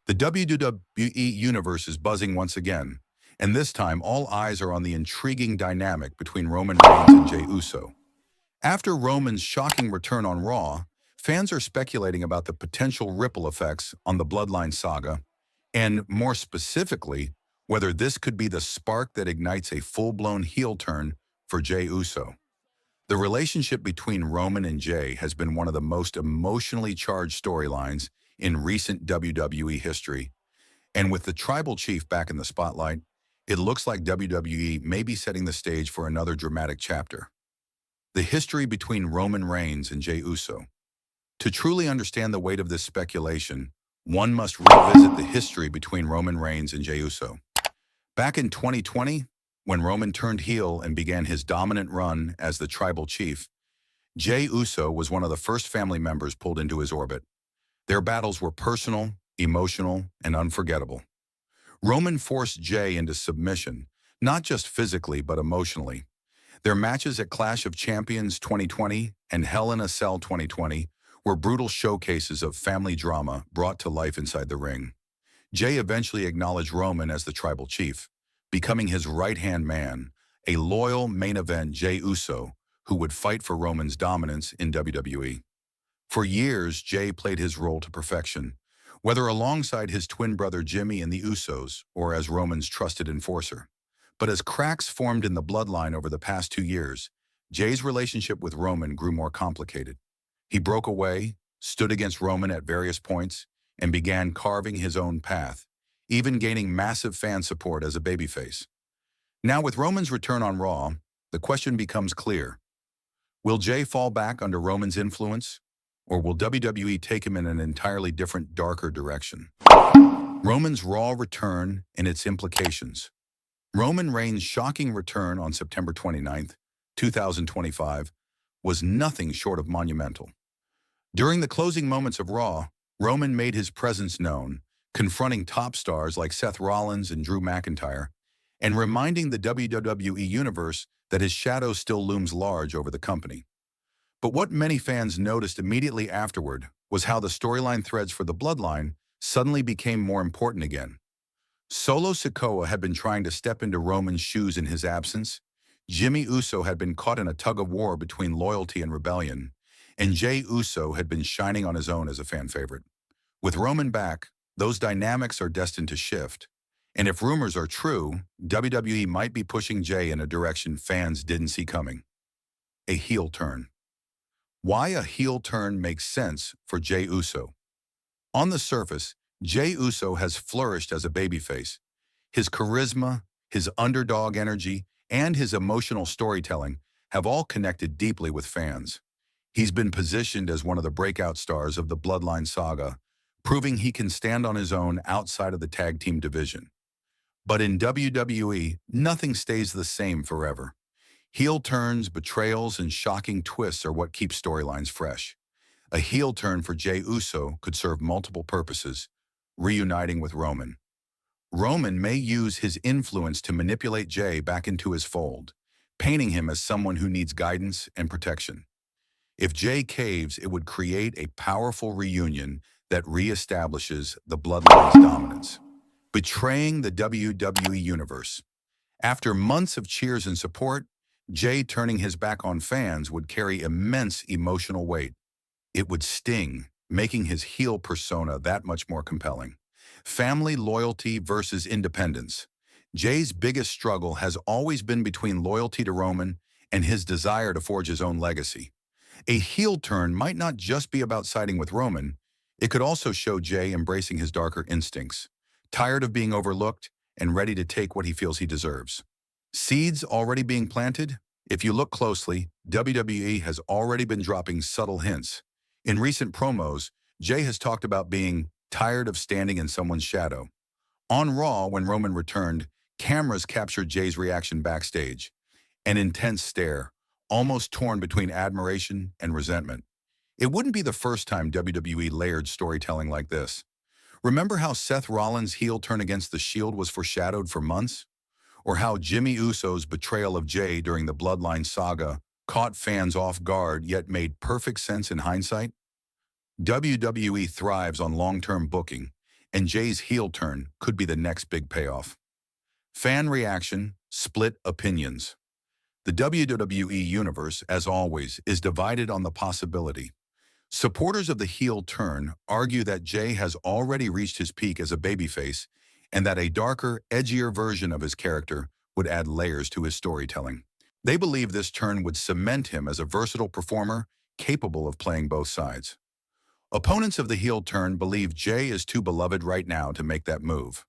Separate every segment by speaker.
Speaker 1: The WWE Universe is buzzing once again, and this time all eyes are on the intriguing dynamic between Roman Reigns and Jey Uso. After Roman's shocking return on Raw, fans are speculating about the potential ripple effects on the Bloodline saga, and more specifically, whether this could be the spark that ignites a full-blown heel turn for Jey Uso. The relationship between Roman and Jey has been one of the most emotionally charged storylines in recent WWE history, and with the tribal chief back in the spotlight, it looks like WWE may be setting the stage for another dramatic chapter. The history between Roman Reigns and Jey Uso. To truly understand the weight of this speculation, one must revisit the history between Roman Reigns and Jey Uso. Back in 2020, when Roman turned heel and began his dominant run as the tribal chief, Jey Uso was one of the first family members pulled into his orbit. Their battles were personal, emotional, and unforgettable. Roman forced Jey into submission, not just physically but emotionally. Their matches at Clash of Champions 2020 and Hell in a Cell 2020 were brutal showcases of family drama brought to life inside the ring. Jey eventually acknowledged Roman as the tribal chief, becoming his right-hand man, a loyal main event Jey Uso, who would fight for Roman's dominance in WWE. For years, Jey played his role to perfection, whether alongside his twin brother Jimmy and the Usos or as Roman's trusted enforcer. But as cracks formed in the bloodline over the past 2 years, Jey's relationship with Roman grew more complicated. He broke away, stood against Roman at various points, and began carving his own path, even gaining massive fan support as a babyface. Now with Roman's return on Raw, the question becomes clear. Will Jey fall back under Roman's influence, or will WWE take him in an entirely different, darker direction? Roman's Raw return and its implications. Roman Reigns' shocking return on September 29th, 2025, was nothing short of monumental. During the closing moments of Raw, Roman made his presence known, confronting top stars like Seth Rollins and Drew McIntyre, and reminding the WWE Universe that his shadow still looms large over the company. But what many fans noticed immediately afterward was how the storyline threads for the Bloodline suddenly became more important again. Solo Sikoa had been trying to step into Roman's shoes in his absence, Jimmy Uso had been caught in a tug-of-war between loyalty and rebellion, and Jey Uso had been shining on his own as a fan favorite. With Roman back, those dynamics are destined to shift, and if rumors are true, WWE might be pushing Jey in a direction fans didn't see coming. A heel turn. Why a heel turn makes sense for Jey Uso. On the surface, Jey Uso has flourished as a babyface. His charisma, his underdog energy, and his emotional storytelling have all connected deeply with fans. He's been positioned as one of the breakout stars of the Bloodline saga, proving he can stand on his own outside of the tag team division. But in WWE, nothing stays the same forever. Heel turns, betrayals, and shocking twists are what keep storylines fresh. A heel turn for Jey Uso could serve multiple purposes, reuniting with Roman. Roman may use his influence to manipulate Jey back into his fold, painting him as someone who needs guidance and protection. If Jey caves, it would create a powerful reunion that reestablishes the Bloodline's dominance, betraying the WWE Universe. After months of cheers and support, Jey turning his back on fans would carry immense emotional weight. It would sting, making his heel persona that much more compelling. Family loyalty versus independence. Jey's biggest struggle has always been between loyalty to Roman and his desire to forge his own legacy. A heel turn might not just be about siding with Roman, it could also show Jey embracing his darker instincts, tired of being overlooked and ready to take what he feels he deserves. Seeds already being planted? If you look closely, WWE has already been dropping subtle hints. In recent promos, Jey has talked about being tired of standing in someone's shadow. On Raw, when Roman returned, cameras captured Jey's reaction backstage. An intense stare, almost torn between admiration and resentment. It wouldn't be the first time WWE layered storytelling like this. Remember how Seth Rollins' heel turn against the Shield was foreshadowed for months? Or how Jimmy Uso's betrayal of Jey during the Bloodline saga caught fans off guard yet made perfect sense in hindsight? WWE thrives on long-term booking, and Jey's heel turn could be the next big payoff. Fan reaction, split opinions. The WWE Universe, as always, is divided on the possibility. Supporters of the heel turn argue that Jey has already reached his peak as a babyface and that a darker, edgier version of his character would add layers to his storytelling. They believe this turn would cement him as a versatile performer capable of playing both sides. Opponents of the heel turn believe Jey is too beloved right now to make that move.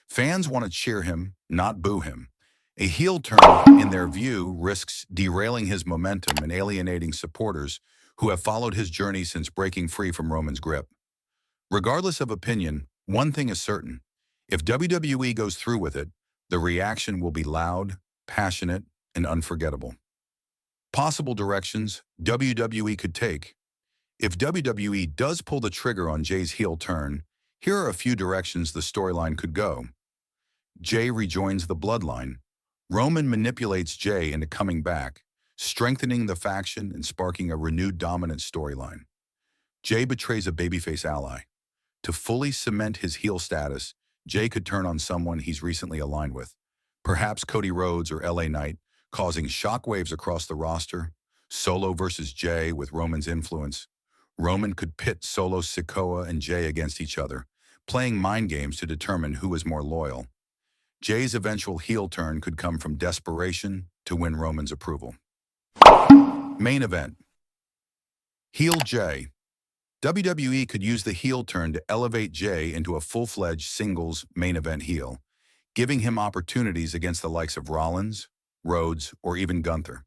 Speaker 1: Fans want to cheer him, not boo him. A heel turn, in their view, risks derailing his momentum and alienating supporters who have followed his journey since breaking free from Roman's grip. Regardless of opinion, one thing is certain. If WWE goes through with it, the reaction will be loud, passionate, and unforgettable. Possible directions WWE could take. If WWE does pull the trigger on Jey's heel turn, here are a few directions the storyline could go. Jey rejoins the Bloodline. Roman manipulates Jey into coming back, strengthening the faction and sparking a renewed dominant storyline. Jey betrays a babyface ally. To fully cement his heel status, Jey could turn on someone he's recently aligned with, perhaps Cody Rhodes or LA Knight, causing shockwaves across the roster. Solo versus Jey with Roman's influence. Roman could pit Solo Sikoa and Jey against each other, playing mind games to determine who is more loyal. Jey's eventual heel turn could come from desperation to win Roman's approval. Main event. Heel Jey. WWE could use the heel turn to elevate Jey into a full-fledged singles main event heel, giving him opportunities against the likes of Rollins, Rhodes, or even Gunther.